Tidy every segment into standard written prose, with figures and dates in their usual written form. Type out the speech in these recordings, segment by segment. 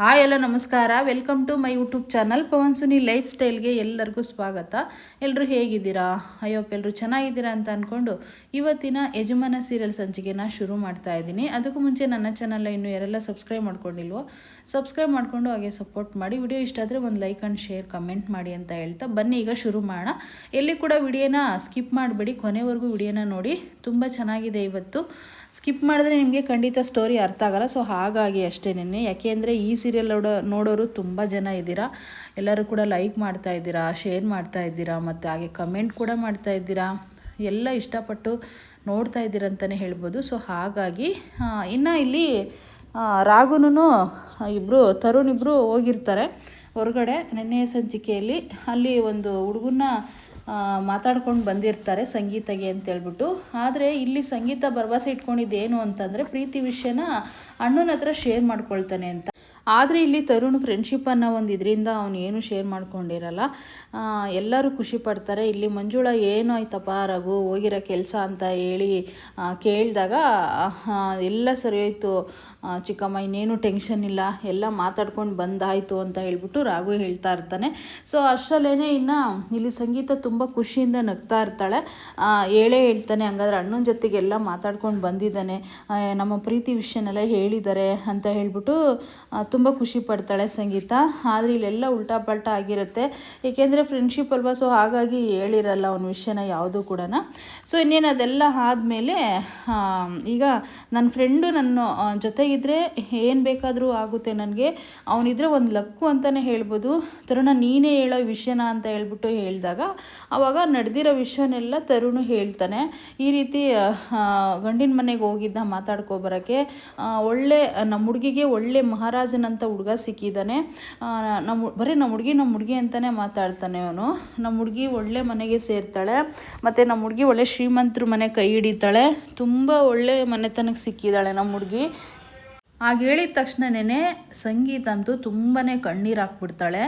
Hi ಎಲ್ಲ ನಮಸ್ಕಾರ. Welcome to my YouTube channel Pavan Suni life ಸ್ಟೈಲ್ಗೆ ಎಲ್ಲರಿಗೂ ಸ್ವಾಗತ. ಎಲ್ಲರೂ ಹೇಗಿದ್ದೀರಾ? ಅಯ್ಯೋಪ್ ಎಲ್ಲರೂ ಚೆನ್ನಾಗಿದ್ದೀರಾ ಅಂತ ಅಂದ್ಕೊಂಡು ಇವತ್ತಿನ ಯಜಮಾನ ಸೀರಿಯಲ್ ಸಂಚಿಕೆನ ಶುರು ಮಾಡ್ತಾ ಇದ್ದೀನಿ. ಅದಕ್ಕೂ ಮುಂಚೆ ನನ್ನ ಚಾನಲ್ನ ಇನ್ನೂ ಯಾರೆಲ್ಲ ಸಬ್ಸ್ಕ್ರೈಬ್ ಮಾಡ್ಕೊಂಡಿಲ್ವೋ ಸಬ್ಸ್ಕ್ರೈಬ್ ಮಾಡಿಕೊಂಡು ಹಾಗೆ ಸಪೋರ್ಟ್ ಮಾಡಿ. ವಿಡಿಯೋ ಇಷ್ಟ ಆದರೆ ಒಂದು ಲೈಕ್ ಆ್ಯಂಡ್ ಶೇರ್ ಕಮೆಂಟ್ ಮಾಡಿ ಅಂತ ಹೇಳ್ತಾ ಬನ್ನಿ ಈಗ ಶುರು ಮಾಡೋಣ. ಎಲ್ಲಿ ಕೂಡ ವಿಡಿಯೋನ ಸ್ಕಿಪ್ ಮಾಡಬೇಡಿ, ಕೊನೆವರೆಗೂ ವಿಡಿಯೋನ ನೋಡಿ. ತುಂಬ ಚೆನ್ನಾಗಿದೆ. ಇವತ್ತು ಸ್ಕಿಪ್ ಮಾಡಿದ್ರೆ ನಿಮಗೆ ಖಂಡಿತ ಸ್ಟೋರಿ ಅರ್ಥ ಆಗಲ್ಲ. ಸೊ ಹಾಗಾಗಿ ಅಷ್ಟೇನೆ. ಯಾಕೆ ಅಂದರೆ ಈ ಸೀರಿಯಲ್ ನೋಡೋರು ತುಂಬ ಜನ ಇದ್ದೀರಾ. ಎಲ್ಲರೂ ಕೂಡ ಲೈಕ್ ಮಾಡ್ತಾ ಇದ್ದೀರಾ, ಶೇರ್ ಮಾಡ್ತಾ ಇದ್ದೀರಾ, ಮತ್ತು ಹಾಗೆ ಕಮೆಂಟ್ ಕೂಡ ಮಾಡ್ತಾ ಇದ್ದೀರಾ. ಎಲ್ಲ ಇಷ್ಟಪಟ್ಟು ನೋಡ್ತಾ ಇದ್ದೀರಂತಲೇ ಹೇಳ್ಬೋದು. ಸೊ ಹಾಗಾಗಿ ಇನ್ನು ಇಲ್ಲಿ ರಾಘುನೂ ತರುಣ್ ಇಬ್ಬರು ಹೋಗಿರ್ತಾರೆ ಹೊರಗಡೆ. ನೆನ್ನೆಯ ಸಂಚಿಕೆಯಲ್ಲಿ ಅಲ್ಲಿ ಒಂದು ಹುಡುಗನ್ನ ಮಾತಾಡ್ಕೊಂಡು ಬಂದಿರ್ತಾರೆ ಸಂಗೀತಗೆ ಅಂತೇಳ್ಬಿಟ್ಟು. ಆದರೆ ಇಲ್ಲಿ ಸಂಗೀತ ಭರವಸೆ ಇಟ್ಕೊಂಡಿದ್ದೇನು ಅಂತಂದರೆ ಪ್ರೀತಿ ವಿಷಯನ ಅಣ್ಣನ ಹತ್ರ ಶೇರ್ ಮಾಡ್ಕೊಳ್ತಾನೆ ಅಂತ. ಆದರೆ ಇಲ್ಲಿ ತರುಣ್ ಫ್ರೆಂಡ್ಶಿಪ್ ಅನ್ನೋ ಒಂದು ಇದರಿಂದ ಅವನು ಏನು ಶೇರ್ ಮಾಡ್ಕೊಂಡಿರಲ್ಲ. ಎಲ್ಲರೂ ಖುಷಿ ಪಡ್ತಾರೆ. ಇಲ್ಲಿ ಮಂಜುಳಾ ಏನು ಆಯ್ತಪ್ಪ ರಘು ಹೋಗಿರೋ ಕೆಲಸ ಅಂತ ಹೇಳಿ ಕೇಳಿದಾಗ ಎಲ್ಲ ಸರಿ ಹೋಯ್ತು ಚಿಕ್ಕಮ್ಮ, ಇನ್ನೇನು ಟೆನ್ಷನ್ ಇಲ್ಲ, ಎಲ್ಲ ಮಾತಾಡ್ಕೊಂಡು ಬಂದಾಯಿತು ಅಂತ ಹೇಳ್ಬಿಟ್ಟು ರಾಘು ಹೇಳ್ತಾ ಇರ್ತಾನೆ. ಸೊ ಅಷ್ಟರಲ್ಲೇ ಇನ್ನು ಇಲ್ಲಿ ಸಂಗೀತ ತುಂಬ ಖುಷಿಯಿಂದ ನಗ್ತಾ ಇರ್ತಾಳೆ. ಹೇಳ್ತಾನೆ, ಹಂಗಾದ್ರೆ ಅಣ್ಣನ ಜೊತೆಗೆ ಎಲ್ಲ ಮಾತಾಡ್ಕೊಂಡು ಬಂದಿದ್ದಾನೆ, ನಮ್ಮ ಪ್ರೀತಿ ವಿಷಯನೆಲ್ಲ ಹೇಳಿದ್ದಾರೆ ಅಂತ ಹೇಳ್ಬಿಟ್ಟು ತುಂಬ ಖುಷಿ ಪಡ್ತಾಳೆ ಸಂಗೀತ. ಆದರೆ ಇಲ್ಲೆಲ್ಲ ಉಲ್ಟಾ ಪಲ್ಟಾ ಆಗಿರುತ್ತೆ. ಏಕೆಂದರೆ ಫ್ರೆಂಡ್ಶಿಪ್ ಅಲ್ವಾ, ಸೊ ಹಾಗಾಗಿ ಹೇಳಿರಲ್ಲ ಅವನ ವಿಷಯನ ಯಾವುದೂ ಕೂಡ. ಸೊ ಇನ್ನೇನು ಅದೆಲ್ಲ ಆದಮೇಲೆ ಈಗ ನನ್ನ ಫ್ರೆಂಡು ನನ್ನ ಜೊತೆಗಿದ್ರೆ ಏನು ಬೇಕಾದರೂ ಆಗುತ್ತೆ ನನಗೆ, ಅವನಿದ್ರೆ ಒಂದು ಲಕ್ಕು ಅಂತಲೇ ಹೇಳ್ಬೋದು. ತರುಣ ನೀನೇ ಹೇಳೋ ವಿಷಯನ ಅಂತ ಹೇಳ್ಬಿಟ್ಟು ಹೇಳಿದಾಗ ಆವಾಗ ನಡೆದಿರೋ ವಿಷಯನೆಲ್ಲ ತರುಣು ಹೇಳ್ತಾನೆ. ಈ ರೀತಿ ಗಂಡಿನ ಮನೆಗೆ ಹೋಗಿದ್ದ ಮಾತಾಡ್ಕೊಬರೋಕ್ಕೆ, ಒಳ್ಳೆ ನಮ್ಮ ಹುಡುಗಿಗೆ ಒಳ್ಳೆ ಮಹಾರಾಜನಂತ ಹುಡುಗ ಸಿಕ್ಕಿದ್ದಾನೆ. ಬರೀ ನಮ್ಮ ಹುಡುಗಿ ಅಂತಲೇ ಮಾತಾಡ್ತಾನೆ ಅವನು. ನಮ್ಮ ಹುಡುಗಿ ಒಳ್ಳೆ ಮನೆಗೆ ಸೇರ್ತಾಳೆ, ಮತ್ತು ನಮ್ಮ ಹುಡುಗಿ ಒಳ್ಳೆ ಶ್ರೀಮಂತರ ಮನೆ ಕೈ ಹಿಡಿತಾಳೆ, ತುಂಬ ಒಳ್ಳೆ ಮನೆತನಕ್ಕೆ ಸಿಕ್ಕಿದ್ದಾಳೆ ನಮ್ಮ ಹುಡುಗಿ. ಹಾಗೆ ಹೇಳಿದ ತಕ್ಷಣನೇ ಸಂಗೀತ ಅಂತೂ ತುಂಬಾ ಕಣ್ಣೀರು ಹಾಕ್ಬಿಡ್ತಾಳೆ.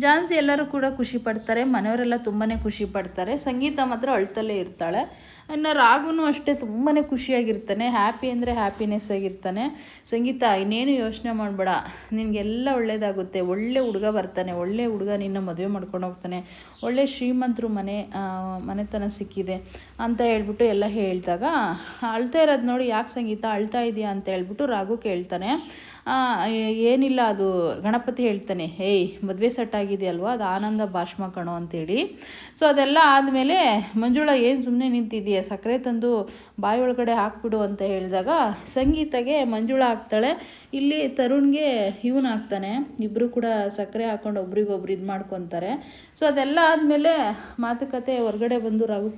ಜಾನ್ಸಿ ಎಲ್ಲರೂ ಕೂಡ ಖುಷಿ ಪಡ್ತಾರೆ, ಮನೆಯವರೆಲ್ಲ ತುಂಬಾ ಖುಷಿ ಪಡ್ತಾರೆ. ಸಂಗೀತ ಮಾತ್ರ ಅಳ್ತಲೇ ಇರ್ತಾಳೆ. ಇನ್ನು ರಾಘುನೂ ಅಷ್ಟೇ ತುಂಬಾ ಖುಷಿಯಾಗಿರ್ತಾನೆ, ಹ್ಯಾಪಿ ಅಂದರೆ ಹ್ಯಾಪಿನೆಸ್ ಆಗಿರ್ತಾನೆ. ಸಂಗೀತ ಇನ್ನೇನು ಯೋಚನೆ ಮಾಡಬೇಡ, ನಿನಗೆಲ್ಲ ಒಳ್ಳೆಯದಾಗುತ್ತೆ, ಒಳ್ಳೆ ಹುಡುಗ ಬರ್ತಾನೆ, ಒಳ್ಳೆ ಹುಡುಗ ನಿನ್ನ ಮದುವೆ ಮಾಡ್ಕೊಂಡು ಹೋಗ್ತಾನೆ, ಒಳ್ಳೆ ಶ್ರೀಮಂತರು ಮನೆತನ ಸಿಕ್ಕಿದೆ ಅಂತ ಹೇಳ್ಬಿಟ್ಟು ಎಲ್ಲ ಹೇಳಿದಾಗ ಅಳ್ತಾ ಇರೋದು ನೋಡಿ, ಯಾಕೆ ಸಂಗೀತ ಅಳ್ತಾ ಇದೆಯಾ ಅಂತ ಹೇಳ್ಬಿಟ್ಟು ರಾಘು ಕೇಳ್ತಾನೆ. ಏನಿಲ್ಲ, ಅದು ಗಣಪತಿ ಹೇಳ್ತಾನೆ, ಏಯ್ ಮದುವೆ ಸೆಟ್ ಆಗಿದೆಯಲ್ವ, ಅದು ಆನಂದ ಭಾಷ್ಮ ಕಣೋ ಅಂತೇಳಿ. ಸೊ ಅದೆಲ್ಲ ಆದಮೇಲೆ ಮಂಜುಳಾ ಏನು ಸುಮ್ಮನೆ ನಿಂತಿದೆಯಾ, ಸಕ್ಕರೆ ತಂದು ಬಾಯಿ ಒಳಗಡೆ ಹಾಕ್ಬಿಡು ಅಂತ ಹೇಳಿದಾಗ ಸಂಗೀತಗೆ ಮಂಜುಳಾ ಹಾಕ್ತಾಳೆ. ಇಲ್ಲಿ ತರುಣ್ಗೆ ಇವನು ಹಾಕ್ತಾನೆ. ಇಬ್ಬರು ಕೂಡ ಸಕ್ಕರೆ ಹಾಕ್ಕೊಂಡು ಒಬ್ರಿಗೊಬ್ರು ಇದು ಮಾಡ್ಕೊತಾರೆ. ಸೊ ಅದೆಲ್ಲ ಆದಮೇಲೆ ಮಾತುಕತೆ ಹೊರಗಡೆ ಬಂದು ರಾಘು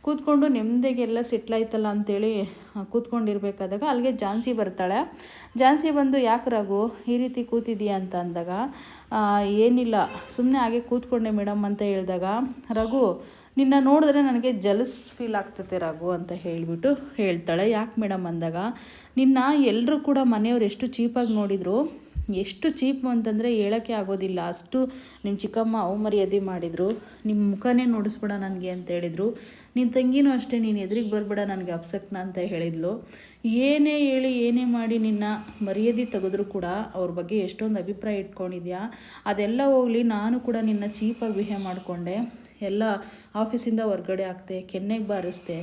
ಕೂತ್ಕೊಂಡು ನೆಮ್ಮದಿಗೆಲ್ಲ ಸೆಟ್ಲಾಯ್ತಲ್ಲ ಅಂಥೇಳಿ ಕೂತ್ಕೊಂಡಿರ್ಬೇಕಾದಾಗ ಅಲ್ಲಿಗೆ ಝಾನ್ಸಿ ಬರ್ತಾಳೆ. ಝಾನ್ಸಿ ಬಂದು ಯಾಕೆ ರಘು ಈ ರೀತಿ ಕೂತಿದೀಯಾ ಅಂತ ಅಂದಾಗ, ಏನಿಲ್ಲ ಸುಮ್ಮನೆ ಹಾಗೆ ಕೂತ್ಕೊಂಡೆ ಮೇಡಮ್ ಅಂತ ಹೇಳಿದಾಗ, ರಘು ನಿನ್ನ ನೋಡಿದ್ರೆ ನನಗೆ ಜಲಸ್ ಫೀಲ್ ಆಗ್ತದೆ ರಘು ಅಂತ ಹೇಳಿಬಿಟ್ಟು ಹೇಳ್ತಾಳೆ. ಯಾಕೆ ಮೇಡಮ್ ಅಂದಾಗ, ನಿನ್ನ ಎಲ್ಲರೂ ಕೂಡ ಮನೆಯವ್ರು ಎಷ್ಟು ಚೀಪಾಗಿ ನೋಡಿದರು, ಎಷ್ಟು ಚೀಪು ಅಂತಂದರೆ ಹೇಳೋಕ್ಕೆ ಆಗೋದಿಲ್ಲ, ಅಷ್ಟು ನಿಮ್ಮ ಚಿಕ್ಕಮ್ಮ ಅವಮರ್ಯಾದೆ ಮಾಡಿದರು, ನಿಮ್ಮ ಮುಖನೇ ನೋಡಿಸ್ಬೇಡ ನನಗೆ ಅಂತ ಹೇಳಿದರು. ನಿನ್ನ ತಂಗಿನೂ ಅಷ್ಟೇ, ನೀನು ಎದುರಿಗೆ ಬರಬೇಡ ನನಗೆ ಅಪ್ಸಕ್ನ ಅಂತ ಹೇಳಿದ್ಲು. ಏನೇ ಹೇಳಿ ಏನೇ ಮಾಡಿ ನಿನ್ನ ಮರ್ಯಾದೆ ತೆಗೆದ್ರೂ ಕೂಡ ಅವ್ರ ಬಗ್ಗೆ ಎಷ್ಟೊಂದು ಅಭಿಪ್ರಾಯ ಇಟ್ಕೊಂಡಿದ್ಯಾ, ಅದೆಲ್ಲ ಹೋಗಲಿ, ನಾನು ಕೂಡ ನಿನ್ನ ಚೀಪಾಗಿ ಬಿಹೇವ್ ಮಾಡಿಕೊಂಡೆ, ಎಲ್ಲ ಆಫೀಸಿಂದ ಹೊರ್ಗಡೆ ಹಾಕ್ತೆ, ಕೆನ್ನೆಗೆ ಬಾರಿಸ್ದೆ,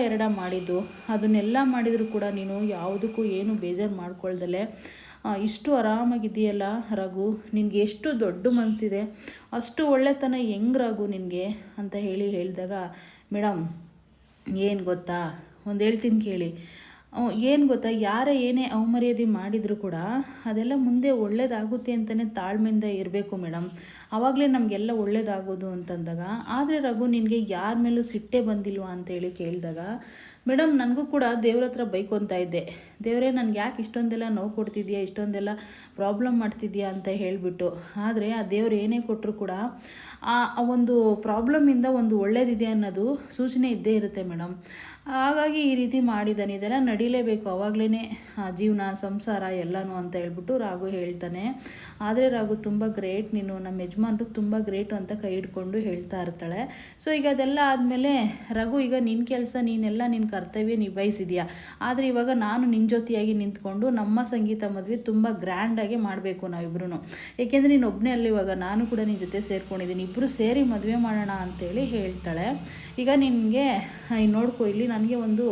ಎರಡ ಮಾಡಿದ್ದು, ಅದನ್ನೆಲ್ಲ ಮಾಡಿದರೂ ಕೂಡ ನೀನು ಯಾವುದಕ್ಕೂ ಏನು ಬೇಜಾರು ಮಾಡ್ಕೊಳ್ದಲೆ ಇಷ್ಟು ಆರಾಮಾಗಿದೆಯಲ್ಲ ರಘು, ನಿನಗೆ ಎಷ್ಟು ದೊಡ್ಡ ಮನಸ್ಸಿದೆ, ಅಷ್ಟು ಒಳ್ಳೆತನ ಹೆಂಗೆ ರಘು ನಿನಗೆ ಅಂತ ಹೇಳಿದಾಗ, ಮೇಡಮ್ ಏನು ಗೊತ್ತಾ, ಒಂದು ಹೇಳ್ತೀನಿ ಕೇಳಿ, ಏನು ಗೊತ್ತಾ, ಯಾರೇ ಏನೇ ಅವಮರ್ಯಾದೆ ಮಾಡಿದರೂ ಕೂಡ ಅದೆಲ್ಲ ಮುಂದೆ ಒಳ್ಳೇದಾಗುತ್ತೆ ಅಂತಲೇ ತಾಳ್ಮೆಯಿಂದ ಇರಬೇಕು ಮೇಡಮ್, ಆವಾಗಲೇ ನಮಗೆಲ್ಲ ಒಳ್ಳೇದಾಗೋದು ಅಂತಂದಾಗ. ಆದರೆ ರಘು ನಿನಗೆ ಯಾರ ಮೇಲೂ ಸಿಟ್ಟೇ ಬಂದಿಲ್ವಾ ಅಂತೇಳಿ ಕೇಳಿದಾಗ, ಮೇಡಮ್ ನನಗೂ ಕೂಡ ದೇವ್ರ ಹತ್ರ ಬೈಕೊತಾ ಇದ್ದೆ, ದೇವರೇ ನನಗೆ ಯಾಕೆ ಇಷ್ಟೊಂದೆಲ್ಲ ನೋವು ಕೊಡ್ತಿದ್ಯಾ, ಇಷ್ಟೊಂದೆಲ್ಲ ಪ್ರಾಬ್ಲಮ್ ಮಾಡ್ತಿದ್ಯಾ ಅಂತ ಹೇಳಿಬಿಟ್ಟು. ಆದರೆ ಆ ದೇವ್ರು ಏನೇ ಕೊಟ್ಟರು ಕೂಡ ಆ ಒಂದು ಪ್ರಾಬ್ಲಮ್ಮಿಂದ ಒಂದು ಒಳ್ಳೇದಿದೆ ಅನ್ನೋದು ಸೂಚನೆ ಇದ್ದೇ ಇರುತ್ತೆ ಮೇಡಮ್. ಹಾಗಾಗಿ ಈ ರೀತಿ ಮಾಡಿದ್ದಾನೆ. ಇದೆಲ್ಲ ನಡೀಲೇಬೇಕು, ಅವಾಗಲೇ ಜೀವನ ಸಂಸಾರ ಎಲ್ಲನೂ ಅಂತ ಹೇಳ್ಬಿಟ್ಟು ರಾಘು ಹೇಳ್ತಾನೆ. ಆದರೆ ರಾಘು ತುಂಬ ಗ್ರೇಟ್, ನೀನು ನಮ್ಮ ಯಜಮಾನ್ರು ತುಂಬ ಗ್ರೇಟು ಅಂತ ಕೈ ಹಿಡ್ಕೊಂಡು ಹೇಳ್ತಾ ಇರ್ತಾಳೆ. ಸೊ ಈಗ ಅದೆಲ್ಲ ಆದಮೇಲೆ ರಘು, ಈಗ ನಿನ್ನ ಕೆಲಸ ನೀನೆಲ್ಲ ನಿನ್ನ ಕರ್ತವ್ಯ ನಿಭಾಯಿಸಿದ್ಯಾ, ಆದರೆ ಇವಾಗ ನಾನು ನಿನ್ನ ಜೊತೆಯಾಗಿ ನಿಂತ್ಕೊಂಡು ನಮ್ಮ ಸಂಗೀತ ಮದುವೆ ತುಂಬ ಗ್ರ್ಯಾಂಡಾಗಿ ಮಾಡಬೇಕು ನಾವಿಬ್ರು. ಏಕೆಂದರೆ ನೀನು ಒಬ್ಬನೇ ಅಲ್ಲಿ, ಇವಾಗ ನಾನು ಕೂಡ ನಿನ್ನ ಜೊತೆ ಸೇರ್ಕೊಂಡಿದ್ದೀನಿ, ಇಬ್ಬರು ಸೇರಿ ಮದುವೆ ಮಾಡೋಣ ಅಂತೇಳಿ ಹೇಳ್ತಾಳೆ. ಈಗ ನಿನಗೆ ನೋಡ್ಕೊ, ಇಲ್ಲಿ ನನಗೆ ಒಂದು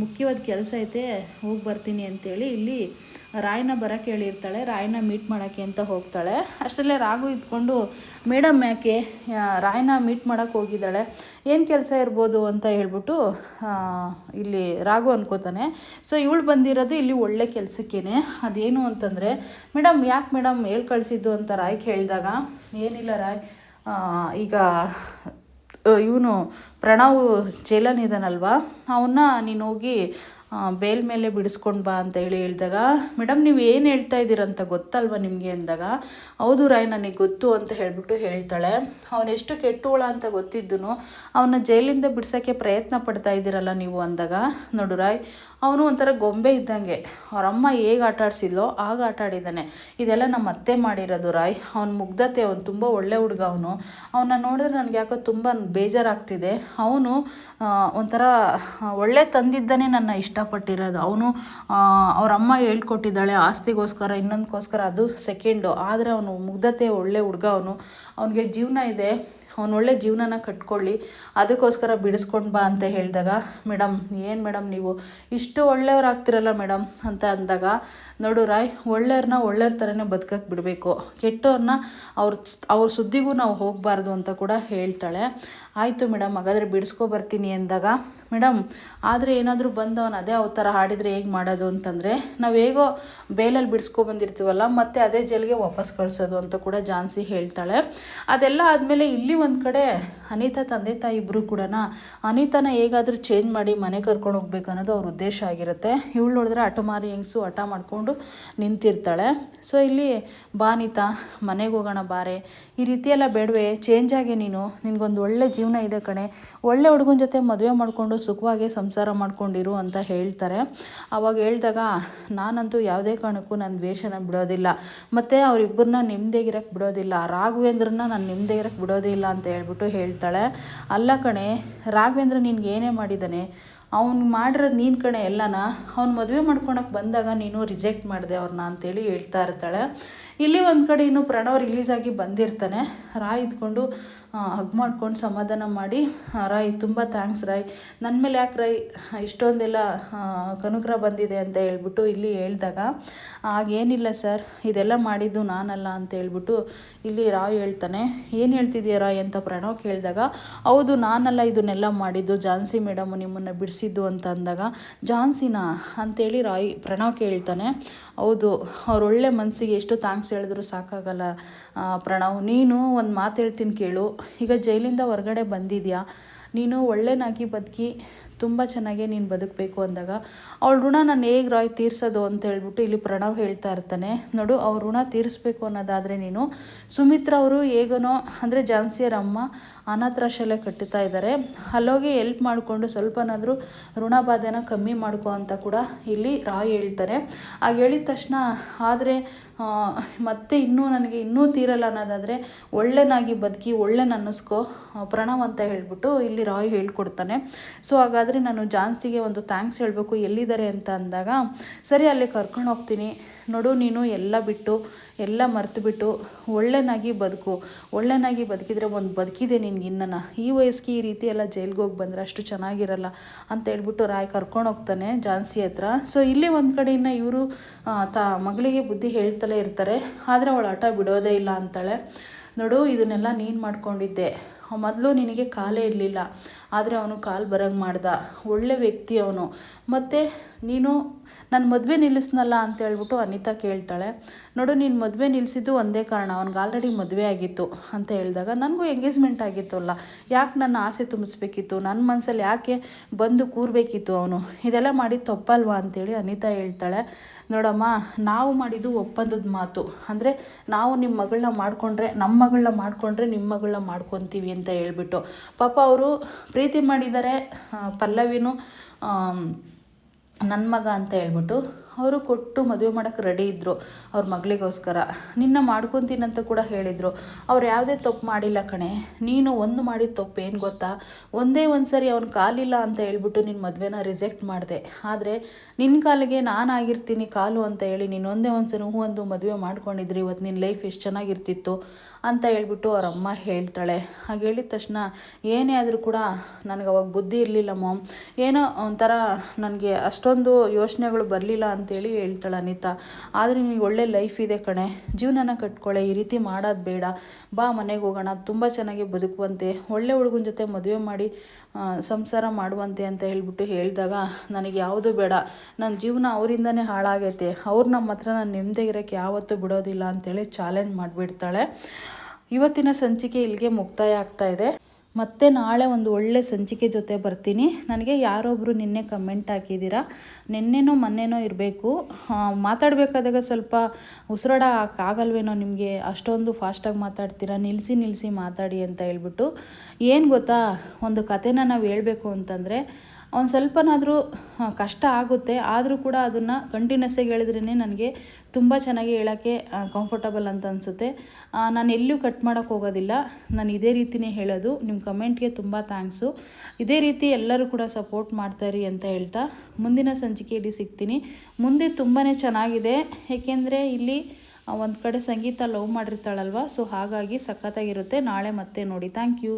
ಮುಖ್ಯವಾದ ಕೆಲಸ ಐತೆ, ಹೋಗಿ ಬರ್ತೀನಿ ಅಂತೇಳಿ ಇಲ್ಲಿ ರಾಯ್ನ ಬರೋಕ್ಕೆ ಹೇಳಿರ್ತಾಳೆ. ರಾಯ್ನ ಮೀಟ್ ಮಾಡೋಕ್ಕೆ ಅಂತ ಹೋಗ್ತಾಳೆ. ಅಷ್ಟರಲ್ಲೇ ರಾಘು ಇದ್ಕೊಂಡು, ಮೇಡಮ್ ಯಾಕೆ ರಾಯ್ನ ಮೀಟ್ ಮಾಡೋಕ್ಕೆ ಹೋಗಿದ್ದಾಳೆ, ಏನು ಕೆಲಸ ಇರ್ಬೋದು ಅಂತ ಹೇಳ್ಬಿಟ್ಟು ಇಲ್ಲಿ ರಾಘು ಅನ್ಕೋತಾನೆ. ಸೊ ಇವಳು ಬಂದಿರೋದು ಇಲ್ಲಿ ಒಳ್ಳೆ ಕೆಲಸಕ್ಕೇನೆ. ಅದೇನು ಅಂತಂದರೆ, ಮೇಡಮ್ ಯಾಕೆ ಮೇಡಮ್ ಹೇಳಿ ಕಳಿಸಿದ್ದು ಅಂತ ರಾಯ್ಗೆ ಹೇಳಿದಾಗ, ಏನಿಲ್ಲ ರಾಯ್, ಈಗ ಇವನು ಪ್ರಣವ್ ಜೈಲನಿದ್ದಾನಲ್ವ, ಅವನ್ನ ನೀನು ಹೋಗಿ ಬೇಲ್ ಮೇಲೆ ಬಿಡಿಸ್ಕೊಂಡು ಬಾ ಅಂತ ಹೇಳಿದಾಗ, ಮೇಡಮ್ ನೀವು ಏನು ಹೇಳ್ತಾ ಇದ್ದೀರಂತ ಗೊತ್ತಲ್ವ ನಿಮಗೆ ಅಂದಾಗ, ಹೌದು ರಾಯ್ ನನಗೆ ಗೊತ್ತು ಅಂತ ಹೇಳ್ಬಿಟ್ಟು ಹೇಳ್ತಾಳೆ. ಅವನೆಷ್ಟು ಕೆಟ್ಟುಳ ಅಂತ ಗೊತ್ತಿದ್ದನು ಅವನ್ನ ಜೈಲಿಂದ ಬಿಡ್ಸೋಕ್ಕೆ ಪ್ರಯತ್ನ ಪಡ್ತಾ ಇದ್ದೀರಲ್ಲ ನೀವು ಅಂದಾಗ, ನೋಡು ರಾಯ್, ಅವನು ಒಂಥರ ಗೊಂಬೆ ಇದ್ದಂಗೆ, ಅವರಮ್ಮ ಹೇಗೆ ಆಟ ಆಡಿಸಿದ್ಲೋ ಆಗ ಆಟ ಆಡಿದ್ದಾನೆ. ಇದೆಲ್ಲ ನಮ್ಮ ಅತ್ತೆ ಮಾಡಿರೋದು ರಾಯ್. ಅವನ ಮುಗ್ಧತೆ, ಅವನು ತುಂಬ ಒಳ್ಳೆ ಹುಡುಗ. ಅವನ್ನ ನೋಡಿದ್ರೆ ನನಗೆ ಯಾಕೋ ತುಂಬ ಬೇಜಾರಾಗ್ತಿದೆ. ಅವನು ಒಂಥರ ಒಳ್ಳೆ ತಂದಿದ್ದಾನೆ ನನ್ನ ಇಷ್ಟಪಟ್ಟಿರೋದು. ಅವನು ಅವರಮ್ಮ ಹೇಳ್ಕೊಟ್ಟಿದ್ದಾಳೆ ಆಸ್ತಿಗೋಸ್ಕರ ಇನ್ನೊಂದಕ್ಕೋಸ್ಕರ, ಅದು ಸೆಕೆಂಡು. ಆದರೆ ಅವನು ಮುಗ್ಧತೆ ಒಳ್ಳೆ ಹುಡುಗ. ಅವನಿಗೆ ಜೀವನ ಇದೆ, ಅವನು ಒಳ್ಳೆ ಜೀವನನ ಕಟ್ಕೊಳ್ಳಿ, ಅದಕ್ಕೋಸ್ಕರ ಬಿಡಿಸ್ಕೊಂಡು ಬಾ ಅಂತ ಹೇಳಿದಾಗ, ಮೇಡಮ್ ಏನು ಮೇಡಮ್ ನೀವು ಇಷ್ಟು ಒಳ್ಳೆಯವ್ರಾಗ್ತಿರಲ್ಲ ಮೇಡಮ್ ಅಂತ ಅಂದಾಗ, ನೋಡು ರಾಯ್, ಒಳ್ಳೆಯವ್ರನ್ನ ಒಳ್ಳೆಯವ್ರ ಥರನೇ ಬದುಕಕ್ಕೆ ಬಿಡಬೇಕು, ಕೆಟ್ಟವ್ರನ್ನ ಅವ್ರ ಸುದ್ದಿಗೂ ನಾವು ಹೋಗಬಾರ್ದು ಅಂತ ಕೂಡ ಹೇಳ್ತಾಳೆ. ಆಯಿತು ಮೇಡಮ್, ಹಾಗಾದರೆ ಬಿಡಿಸ್ಕೊಬರ್ತೀನಿ ಅಂದಾಗ, ಮೇಡಮ್ ಆದರೆ ಏನಾದರೂ ಬಂದವನು ಅದೇ ಅವತಾರ ಹಾಡಿದರೆ ಹೇಗೆ ಮಾಡೋದು ಅಂತಂದರೆ, ನಾವು ಹೇಗೋ ಬೇಲಲ್ಲಿ ಬಿಡಿಸ್ಕೊಬಂದಿರ್ತೀವಲ್ಲ, ಮತ್ತು ಅದೇ ಜೈಲಿಗೆ ವಾಪಸ್ ಕಳಿಸೋದು ಅಂತ ಕೂಡ ಝಾನ್ಸಿ ಹೇಳ್ತಾಳೆ. ಅದೆಲ್ಲ ಆದಮೇಲೆ ಇಲ್ಲಿ ಒಂದು ಕಡೆ ಅನಿತಾ ತಂದೆ ತಾಯಿ ಇಬ್ಬರು ಕೂಡ ಅನಿತಾನ ಹೇಗಾದರೂ ಚೇಂಜ್ ಮಾಡಿ ಮನೆ ಕರ್ಕೊಂಡು ಹೋಗ್ಬೇಕು ಅನ್ನೋದು ಅವ್ರ ಉದ್ದೇಶ ಆಗಿರುತ್ತೆ. ಇವಳು ನೋಡಿದ್ರೆ ಹಠಮಾರಿ ಹೆಂಗಸು ಹಠ ಮಾಡಿಕೊಂಡು ನಿಂತಿರ್ತಾಳೆ. ಸೊ ಇಲ್ಲಿ ಬಾ ಅನಿತಾ, ಮನೆಗೆ ಹೋಗೋಣ ಬಾರೆ, ಈ ರೀತಿಯೆಲ್ಲ ಬೇಡವೆ, ಚೇಂಜ್ ಆಗಿ ನಿನಗೊಂದು ಒಳ್ಳೆ ಜೀವನ ಇದೆ ಕಣೆ, ಒಳ್ಳೆ ಹುಡುಗನ ಜೊತೆ ಮದುವೆ ಮಾಡಿಕೊಂಡು ಸುಖವಾಗಿ ಸಂಸಾರ ಮಾಡ್ಕೊಂಡಿರು ಅಂತ ಹೇಳ್ತಾರೆ. ಅವಾಗ ಹೇಳಿದಾಗ, ನಾನಂತೂ ಯಾವುದೇ ಕಾರಣಕ್ಕೂ ನನ್ನ ದ್ವೇಷನ ಬಿಡೋದಿಲ್ಲ, ಮತ್ತು ಅವರಿಬ್ಬರನ್ನ ನೆಮ್ಮದಿಯಾಗಿರೋಕ್ಕೆ ಬಿಡೋದಿಲ್ಲ, ರಾಘವೇಂದ್ರನ್ನ ನಾನು ನೆಮ್ಮದಿಯಾಗಿರೋಕ್ಕೆ ಬಿಡೋದೇ ಇಲ್ಲ ಅಂತ ಹೇಳ್ಬಿಟ್ಟು ಹೇಳ್ತಾಳೆ. ಅಲ್ಲ ಕಣೆ ರಾಘವೇಂದ್ರ ನಿನ್ಗೆ ಏನೇ ಮಾಡಿದ್ದಾನೆ, ಅವ್ನು ಮಾಡಿರೋದು ನೀನು ಕಣೆ ಎಲ್ಲನ, ಅವ್ನು ಮದುವೆ ಮಾಡ್ಕೊಳಕ್ಕೆ ಬಂದಾಗ ನೀನು ರಿಜೆಕ್ಟ್ ಮಾಡಿದೆ ಅವ್ರನ್ನ ಅಂತೇಳಿ ಹೇಳ್ತಾ ಇರ್ತಾಳೆ. ಇಲ್ಲಿ ಒಂದು ಕಡೆ ಇನ್ನು ಪ್ರಣವ್ ರಿಲೀಸ್ ಆಗಿ ಬಂದಿರ್ತಾನೆ. ರಾಯ್ ಇದ್ಕೊಂಡು ಹಗ್ ಮಾಡ್ಕೊಂಡು ಸಮಾಧಾನ ಮಾಡಿ, ರಾಯ್ ತುಂಬ ಥ್ಯಾಂಕ್ಸ್ ರಾಯ್, ನನ್ನ ಮೇಲೆ ಯಾಕೆ ರಾಯ್ ಇಷ್ಟೊಂದೆಲ್ಲ ಕನುಗ್ರಹ ಬಂದಿದೆ ಅಂತ ಹೇಳ್ಬಿಟ್ಟು ಇಲ್ಲಿ ಹೇಳಿದಾಗ, ಆಗೇನಿಲ್ಲ ಸರ್, ಇದೆಲ್ಲ ಮಾಡಿದ್ದು ನಾನಲ್ಲ ಅಂತ ಹೇಳ್ಬಿಟ್ಟು ಇಲ್ಲಿ ರಾಯ್ ಹೇಳ್ತಾನೆ. ಏನು ಹೇಳ್ತಿದ್ದೀಯ ರಾಯ್ ಅಂತ ಪ್ರಣವ್ ಕೇಳಿದಾಗ, ಹೌದು ನಾನಲ್ಲ ಇದನ್ನೆಲ್ಲ ಮಾಡಿದ್ದು, ಝಾನ್ಸಿ ಮೇಡಮು ನಿಮ್ಮನ್ನು ಬಿಡಿಸಿದ್ದು ಅಂತ ಅಂದಾಗ, ಝಾನ್ಸಿನಾ ಅಂತೇಳಿ ಪ್ರಣವ್ ಕೇಳ್ತಾನೆ. ಹೌದು, ಅವ್ರ ಒಳ್ಳೆ ಮನಸ್ಸಿಗೆ ಎಷ್ಟು ಥ್ಯಾಂಕ್ಸ್ ಹೇಳಿದ್ರು ಸಾಕಾಗಲ್ಲ ಪ್ರಣವ್. ನೀನು ಒಂದು ಮಾತು ಹೇಳ್ತೀನಿ ಕೇಳು, ಈಗ ಜೈಲಿಂದ ಹೊರಗಡೆ ಬಂದಿದ್ಯಾ, ನೀನು ಒಳ್ಳೆನಾಗಿ ಬದುಕಿ ತುಂಬ ಚೆನ್ನಾಗೇ ನೀನು ಬದುಕಬೇಕು ಅಂದಾಗ, ಅವಳ ಋಣ ನಾನು ಹೇಗೆ ರಾಯ್ ತೀರ್ಸೋದು ಅಂತ ಹೇಳ್ಬಿಟ್ಟು ಇಲ್ಲಿ ಪ್ರಣವ್ ಹೇಳ್ತಾ ಇರ್ತಾನೆ. ನೋಡು, ಅವ್ರ ಋಣ ತೀರಿಸ್ಬೇಕು ಅನ್ನೋದಾದರೆ ನೀನು ಸುಮಿತ್ರ ಅವರು ಹೇಗನೋ, ಅಂದರೆ ಝಾನ್ಸಿಯರ ಅಮ್ಮ ಅನಾಥಾಶ್ರಯ ಕಟ್ಟುತ್ತಾ ಇದ್ದಾರೆ, ಅಲ್ಲೋಗಿ ಹೆಲ್ಪ್ ಮಾಡಿಕೊಂಡು ಸ್ವಲ್ಪನಾದರೂ ಋಣ ಬಾಧೆನ ಕಮ್ಮಿ ಮಾಡ್ಕೊ ಅಂತ ಕೂಡ ಇಲ್ಲಿ ರಾಯ್ ಹೇಳ್ತಾರೆ. ಆಗ ಹೇಳಿದ ತಕ್ಷಣ, ಆದರೆ ಮತ್ತೆ ನನಗೆ ಇನ್ನೂ ತೀರಲ್ಲ ಅನ್ನೋದಾದರೆ ಒಳ್ಳೆನಾಗಿ ಬದುಕಿ ಒಳ್ಳೆನ ಅನ್ನಿಸ್ಕೊ ಪ್ರಣವ್ ಅಂತ ಹೇಳ್ಬಿಟ್ಟು ಇಲ್ಲಿ ರಾಯ್ ಹೇಳ್ಕೊಡ್ತಾನೆ. ಸೊ ಹಾಗಾದರೆ ನಾನು ಝಾನ್ಸಿಗೆ ಒಂದು ಥ್ಯಾಂಕ್ಸ್ ಹೇಳಬೇಕು, ಎಲ್ಲಿದ್ದಾರೆ ಅಂತ ಅಂದಾಗ, ಸರಿ ಅಲ್ಲಿ ಕರ್ಕೊಂಡು ಹೋಗ್ತೀನಿ, ನೋಡು ನೀನು ಎಲ್ಲ ಬಿಟ್ಟು ಎಲ್ಲ ಮರೆತುಬಿಟ್ಟು ಒಳ್ಳೆನಾಗಿ ಬದುಕು, ಒಳ್ಳೆನಾಗಿ ಬದುಕಿದ್ರೆ ಒಂದು ಬದುಕಿದೆ ನಿನ್ಗೆ ಇನ್ನನ, ಈ ವಯಸ್ಸಿಗೆ ಈ ರೀತಿ ಎಲ್ಲ ಜೈಲಿಗೆ ಹೋಗಿ ಬಂದರೆ ಅಷ್ಟು ಚೆನ್ನಾಗಿರಲ್ಲ ಅಂತ ಹೇಳ್ಬಿಟ್ಟು ರಾಯ್ ಕರ್ಕೊಂಡು ಹೋಗ್ತಾನೆ ಝಾನ್ಸಿ ಹತ್ರ. ಸೊ ಇಲ್ಲಿ ಒಂದು ಕಡೆಯಿಂದ ಇವರು ಮಗಳಿಗೆ ಬುದ್ಧಿ ಹೇಳ್ತಲೇ ಇರ್ತಾರೆ, ಆದರೆ ಅವಳು ಹಠ ಬಿಡೋದೇ ಇಲ್ಲ ಅಂತಾಳೆ. ನೋಡು, ಇದನ್ನೆಲ್ಲ ನೀನು ಮಾಡ್ಕೊಂಡಿದ್ದೆ, ಮೊದಲು ನಿನಗೆ ಕಾಲೇ ಇರಲಿಲ್ಲ, ಆದರೆ ಅವನು ಕಾಲು ಬರಂಗೆ ಮಾಡ್ದ, ಒಳ್ಳೆ ವ್ಯಕ್ತಿ ಅವನು, ಮತ್ತು ನೀನು ನನ್ನ ಮದುವೆ ನಿಲ್ಲಿಸ್ನಲ್ಲ ಅಂತ ಹೇಳ್ಬಿಟ್ಟು ಅನಿತಾ ಕೇಳ್ತಾಳೆ. ನೋಡು, ನೀನು ಮದುವೆ ನಿಲ್ಲಿಸಿದ್ದು ಒಂದೇ ಕಾರಣ, ಅವ್ನಿಗೆ ಆಲ್ರೆಡಿ ಮದುವೆ ಆಗಿತ್ತು ಅಂತ ಹೇಳಿದಾಗ, ನನಗೂ ಎಂಗೇಜ್ಮೆಂಟ್ ಆಗಿತ್ತಲ್ಲ, ಯಾಕೆ ನನ್ನ ಆಸೆ ತುಂಬಿಸ್ಬೇಕಿತ್ತು, ನನ್ನ ಮನಸ್ಸಲ್ಲಿ ಯಾಕೆ ಬಂದು ಕೂರಬೇಕಿತ್ತು ಅವನು, ಇದೆಲ್ಲ ಮಾಡಿದ್ದು ತಪ್ಪಲ್ವಾ ಅಂತೇಳಿ ಅನಿತಾ ಹೇಳ್ತಾಳೆ. ನೋಡಮ್ಮ, ನಾವು ಮಾಡಿದ್ದು ಒಪ್ಪಂದದ ಮಾತು, ಅಂದರೆ ನಾವು ನಿಮ್ಮ ಮಗಳನ್ನ ಮಾಡಿಕೊಂಡ್ರೆ, ನಮ್ಮ ಮಗಳನ್ನ ಮಾಡಿಕೊಂಡ್ರೆ ನಿಮ್ಮ ಮಗಳನ್ನ ಮಾಡ್ಕೊತೀವಿ ಅಂತ ಹೇಳ್ಬಿಟ್ಟು, ಪಾಪ ಅವರು ಪ್ರೀತಿ ಮಾಡಿದ್ದಾರೆ. ಪಲ್ಲವಿನೂ ನನ್ನ ಮಗ ಅಂತ ಹೇಳ್ಬಿಟ್ಟು ಅವರು ಕೊಟ್ಟು ಮದುವೆ ಮಾಡೋಕ್ಕೆ ರೆಡಿ ಇದ್ದರು ಅವ್ರ ಮಗಳಿಗೋಸ್ಕರ. ನಿನ್ನ ಮಾಡ್ಕೊತೀನಂತ ಕೂಡ ಹೇಳಿದರು. ಅವ್ರು ಯಾವುದೇ ತಪ್ಪು ಮಾಡಿಲ್ಲ ಕಣೆ. ನೀನು ಒಂದು ಮಾಡಿದ ತಪ್ಪು ಏನು ಗೊತ್ತಾ, ಒಂದೇ ಒಂದು ಸರಿ ಅವ್ನ ಕಾಲಿಲ್ಲ ಅಂತ ಹೇಳ್ಬಿಟ್ಟು ನಿನ್ನ ಮದುವೆನ ರಿಜೆಕ್ಟ್ ಮಾಡಿದೆ. ಆದರೆ ನಿನ್ನ ಕಾಲಿಗೆ ನಾನು ಆಗಿರ್ತೀನಿ ಕಾಲು ಅಂತ ಹೇಳಿ ನೀನು ಒಂದೇ ಒಂದು ಸರಿ ಒಂದು ಮದುವೆ ಮಾಡ್ಕೊಂಡಿದ್ರಿ, ಇವತ್ತು ನಿನ್ನ ಲೈಫ್ ಎಷ್ಟು ಚೆನ್ನಾಗಿರ್ತಿತ್ತು ಅಂತ ಹೇಳ್ಬಿಟ್ಟು ಅವ್ರ ಅಮ್ಮ ಹೇಳ್ತಾಳೆ. ಹಾಗೆ ಹೇಳಿದ ತಕ್ಷಣ ಏನೇ ಆದರೂ ಕೂಡ ನನಗೆ ಅವಾಗ ಬುದ್ಧಿ ಇರಲಿಲ್ಲ ಮಾಮ್, ಏನೋ ಒಂಥರ ನನಗೆ ಅಷ್ಟೊಂದು ಯೋಚನೆಗಳು ಬರಲಿಲ್ಲ ಅಂತೇಳಿ ಹೇಳ್ತಾಳೆ ಅನಿತಾ. ಆದರೆ ನಿನಗೆ ಒಳ್ಳೆ ಲೈಫ್ ಇದೆ ಕಣೆ, ಜೀವನನ ಕಟ್ಕೊಳ್ಳೆ, ಈ ರೀತಿ ಮಾಡೋದು ಬೇಡ, ಬಾ ಮನೆಗೆ ಹೋಗೋಣ, ತುಂಬ ಚೆನ್ನಾಗಿ ಬದುಕುವಂತೆ, ಒಳ್ಳೆ ಹುಡುಗನ ಜೊತೆ ಮದುವೆ ಮಾಡಿ ಸಂಸಾರ ಮಾಡುವಂತೆ ಅಂತ ಹೇಳ್ಬಿಟ್ಟು ಹೇಳಿದಾಗ ನನಗೆ ಯಾವುದು ಬೇಡ, ನನ್ನ ಜೀವನ ಅವರಿಂದನೇ ಹಾಳಾಗೈತೆ, ಅವ್ರು ನಮ್ಮ ಹತ್ರ ನಾನು ನೆಮ್ಮದಿಗಿರೋಕ್ಕೆ ಯಾವತ್ತೂ ಬಿಡೋದಿಲ್ಲ ಅಂತೇಳಿ ಚಾಲೆಂಜ್ ಮಾಡಿಬಿಡ್ತಾಳೆ. ಇವತ್ತಿನ ಸಂಚಿಕೆ ಇಲ್ಲಿಗೆ ಮುಕ್ತಾಯ ಆಗ್ತಾಯಿದೆ. ಮತ್ತೆ ನಾಳೆ ಒಂದು ಒಳ್ಳೆ ಸಂಚಿಕೆ ಜೊತೆ ಬರ್ತೀನಿ. ನನಗೆ ಯಾರೊಬ್ಬರು ನಿನ್ನೆ ಕಮೆಂಟ್ ಹಾಕಿದ್ದೀರಾ, ನಿನ್ನೆನೋ ಮೊನ್ನೆನೋ ಇರಬೇಕು, ಮಾತಾಡಬೇಕಾದಾಗ ಸ್ವಲ್ಪ ಉಸಿರಾಡ ಆಗಲ್ವೇನೋ ನಿಮಗೆ, ಅಷ್ಟೊಂದು ಫಾಸ್ಟಾಗಿ ಮಾತಾಡ್ತೀರಾ, ನಿಲ್ಲಿಸಿ ಮಾತಾಡಿ ಅಂತ ಹೇಳ್ಬಿಟ್ಟು. ಏನು ಗೊತ್ತಾ, ಒಂದು ಕಥೆನ ನಾವು ಹೇಳಬೇಕು ಅಂತಂದರೆ ಒಂದು ಸ್ವಲ್ಪನಾದರೂ ಕಷ್ಟ ಆಗುತ್ತೆ, ಆದರೂ ಕೂಡ ಅದನ್ನು ಕಂಟಿನ್ಯೂಸ್ಸಾಗಿ ಹೇಳಿದ್ರೇ ನನಗೆ ತುಂಬ ಚೆನ್ನಾಗಿ ಹೇಳೋಕ್ಕೆ ಕಂಫರ್ಟಬಲ್ ಅಂತ ಅನಿಸುತ್ತೆ. ನಾನು ಎಲ್ಲೂ ಕಟ್ ಮಾಡೋಕ್ಕೆ ಹೋಗೋದಿಲ್ಲ, ನಾನು ಇದೇ ರೀತಿಯೇ ಹೇಳೋದು. ನಿಮ್ಮ ಕಮೆಂಟ್ಗೆ ತುಂಬ ಥ್ಯಾಂಕ್ಸು. ಇದೇ ರೀತಿ ಎಲ್ಲರೂ ಕೂಡ ಸಪೋರ್ಟ್ ಮಾಡ್ತಾಯಿರಿ ಅಂತ ಹೇಳ್ತಾ ಮುಂದಿನ ಸಂಚಿಕೆಯಲ್ಲಿ ಸಿಗ್ತೀನಿ. ಮುಂದೆ ತುಂಬಾ ಚೆನ್ನಾಗಿದೆ, ಏಕೆಂದರೆ ಇಲ್ಲಿ ಒಂದು ಕಡೆ ಸಂಗೀತ ಲವ್ ಮಾಡಿರ್ತಾಳಲ್ವ, ಸೊ ಹಾಗಾಗಿ ಸಖತ್ತಾಗಿರುತ್ತೆ. ನಾಳೆ ಮತ್ತೆ ನೋಡಿ. Thank you.